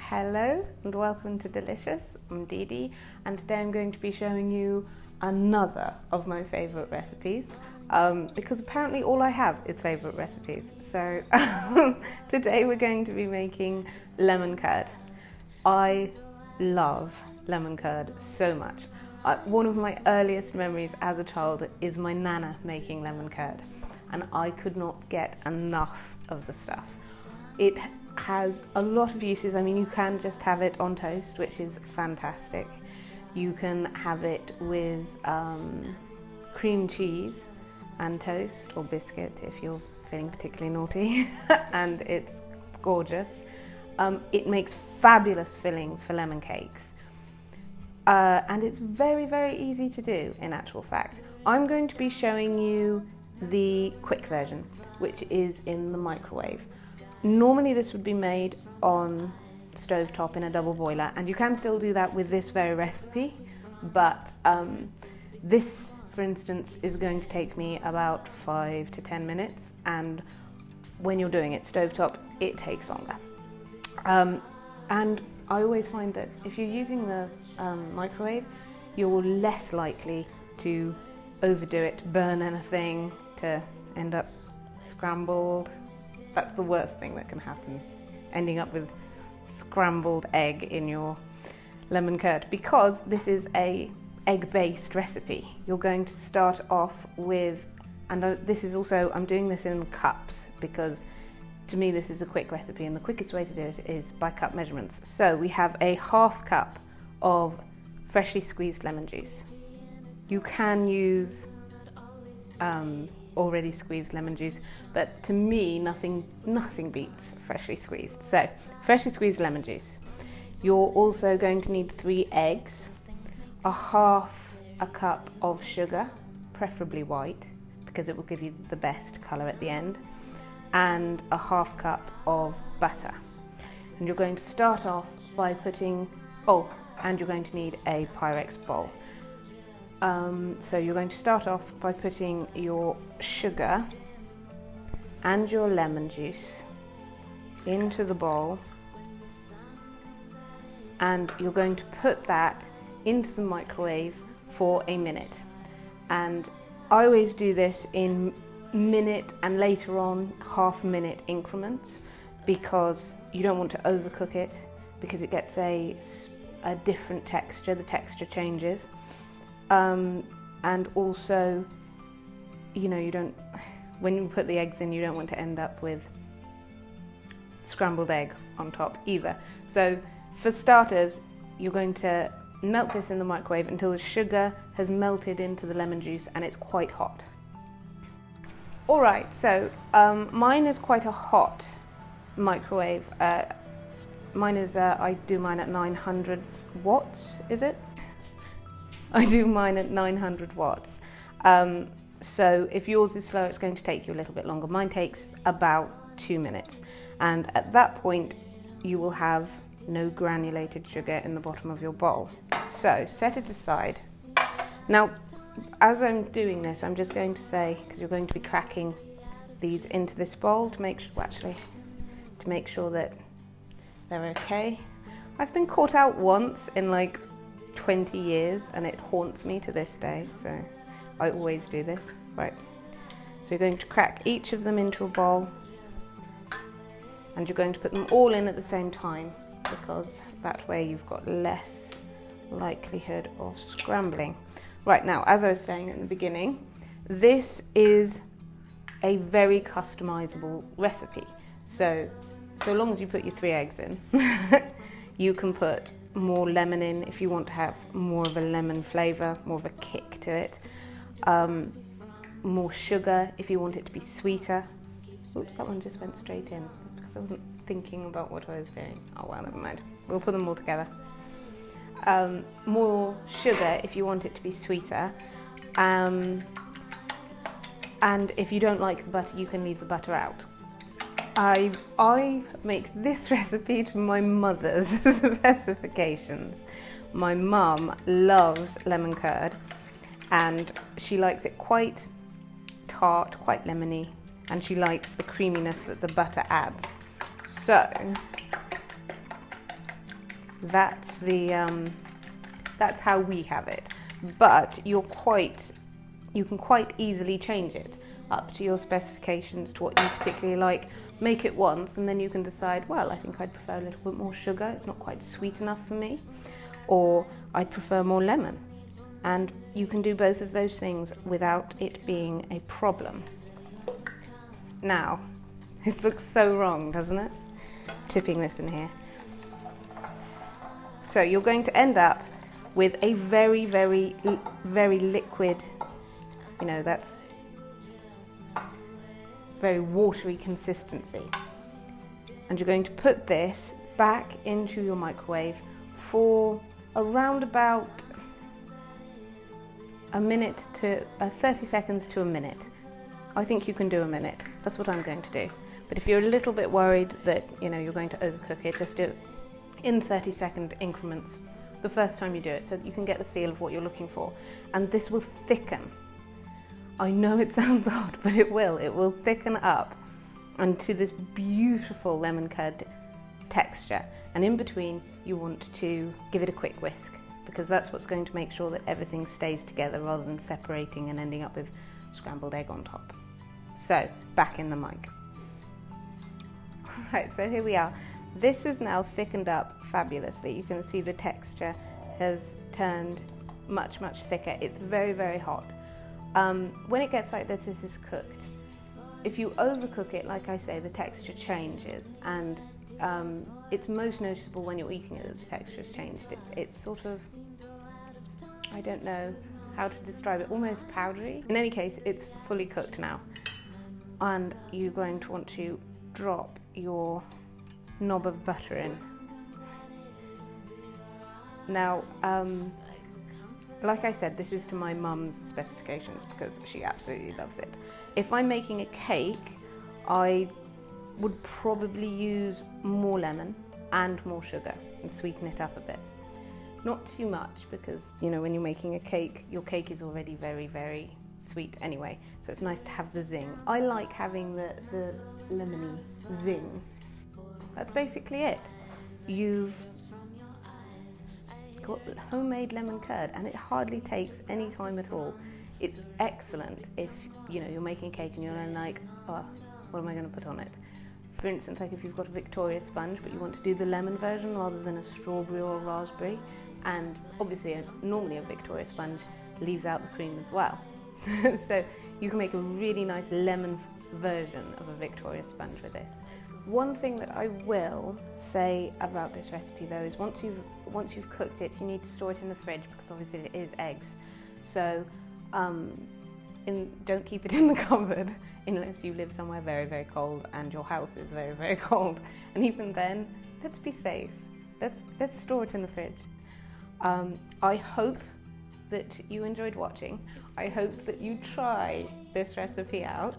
Hello and welcome to Dee-licious. I'm Dee and today I'm going to be showing you another of my favourite recipes because apparently all I have is favourite recipes. So today we're going to be making lemon curd. I love lemon curd so much. One of my earliest memories as a child is my nana making lemon curd, and I could not get enough of the stuff. It has a lot of uses. I mean, you can just have it on toast, which is fantastic. You can have it with cream cheese and toast, or biscuit if you're feeling particularly naughty, and it's gorgeous. It makes fabulous fillings for lemon cakes. And it's very, very easy to do, in actual fact. I'm going to be showing you the quick version, which is in the microwave. Normally this would be made on stovetop in a double boiler, and you can still do that with this very recipe, but this, for instance, is going to take me about 5 to 10 minutes, and when you're doing it stovetop, it takes longer. And I always find that if you're using the microwave, you're less likely to overdo it, burn anything, to end up scrambled. That's the worst thing that can happen, ending up with scrambled egg in your lemon curd, because this is a egg-based recipe. You're going to start off with, and this is also, I'm doing this in cups because to me this is a quick recipe, and the quickest way to do it is by cup measurements. So we have a ½ cup of freshly squeezed lemon juice. You can use already squeezed lemon juice, but to me nothing beats freshly squeezed. So freshly squeezed lemon juice. You're also going to need 3 eggs, ½ cup of sugar, preferably white because it will give you the best colour at the end, and ½ cup of butter. And you're going to start off by putting, and you're going to need a Pyrex bowl. So you're going to start off by putting your sugar and your lemon juice into the bowl, and you're going to put that into the microwave for a minute. And I always do this in minute and later on ½ minute increments, because you don't want to overcook it, because it gets a different texture, the texture changes. And also, you don't, when you put the eggs in, you don't want to end up with scrambled egg on top either. So for starters, you're going to melt this in the microwave until the sugar has melted into the lemon juice and it's quite hot. Alright, so mine is quite a hot microwave. Mine is, I do mine at 900 watts, is it? I do mine at 900 watts. So if yours is slow, it's going to take you a little bit longer. Mine takes about 2 minutes. And at that point, you will have no granulated sugar in the bottom of your bowl. So set it aside. Now, as I'm doing this, I'm just going to say, because you're going to be cracking these into this bowl to make sure that they're okay. I've been caught out once in like 20 years and it haunts me to this day, so I always do this. Right, so you're going to crack each of them into a bowl, and you're going to put them all in at the same time, because that way you've got less likelihood of scrambling. Right, now, as I was saying in the beginning, this is a very customizable recipe. So long as you put your 3 eggs in, you can put more lemon in if you want to have more of a lemon flavour, more of a kick to it. More sugar if you want it to be sweeter. Oops, that one just went straight in. That's because I wasn't thinking about what I was doing. Oh well, never mind. We'll put them all together. More sugar if you want it to be sweeter. And if you don't like the butter, you can leave the butter out. I make this recipe to my mother's specifications. My mum loves lemon curd, and she likes it quite tart, quite lemony, and she likes the creaminess that the butter adds. So That's that's how we have it. But you can quite easily change it up to your specifications, to what you particularly like. Make it once, and then you can decide, well, I think I'd prefer a little bit more sugar, it's not quite sweet enough for me, or I'd prefer more lemon. And you can do both of those things without it being a problem. Now, this looks so wrong, doesn't it? Tipping this in here. So you're going to end up with a very, very, very liquid, that's very watery consistency. And you're going to put this back into your microwave for around about a minute to 30 seconds to a minute. I think you can do a minute. That's what I'm going to do. But if you're a little bit worried that you're going to overcook it, just do it in 30-second increments the first time you do it, so that you can get the feel of what you're looking for. And this will thicken. I know it sounds odd, but it will. It will thicken up into this beautiful lemon curd texture. And in between, you want to give it a quick whisk, because that's what's going to make sure that everything stays together rather than separating and ending up with scrambled egg on top. So, back in the mic. Right, so here we are. This is now thickened up fabulously. You can see the texture has turned much, much thicker. It's very, very hot. When it gets like this is cooked. If you overcook it, like I say, the texture changes, and it's most noticeable when you're eating it that the texture has changed. It's sort of, I don't know how to describe it, almost powdery. In any case, it's fully cooked now. And you're going to want to drop your knob of butter in. Now, like I said, this is to my mum's specifications because she absolutely loves it. If I'm making a cake, I would probably use more lemon and more sugar and sweeten it up a bit. Not too much, because when you're making a cake, your cake is already very, very sweet anyway, so it's nice to have the zing. I like having the lemony zing. That's basically it. You've got homemade lemon curd, and it hardly takes any time at all. It's excellent if you're making a cake and you're like, oh, what am I going to put on it? For instance, like if you've got a Victoria sponge but you want to do the lemon version rather than a strawberry or a raspberry, and obviously normally a Victoria sponge leaves out the cream as well. So you can make a really nice lemon version of a Victoria sponge with this. One thing that I will say about this recipe though is once you've cooked it, you need to store it in the fridge, because obviously it is eggs. So don't keep it in the cupboard unless you live somewhere very, very cold and your house is very, very cold. And even then, let's be safe. Let's store it in the fridge. I hope that you enjoyed watching. I hope that you try this recipe out.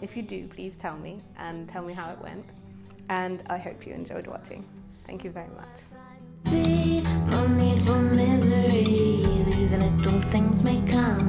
If you do, please tell me and tell me how it went. And I hope you enjoyed watching. Thank you very much. See, no need for misery. These little things may come.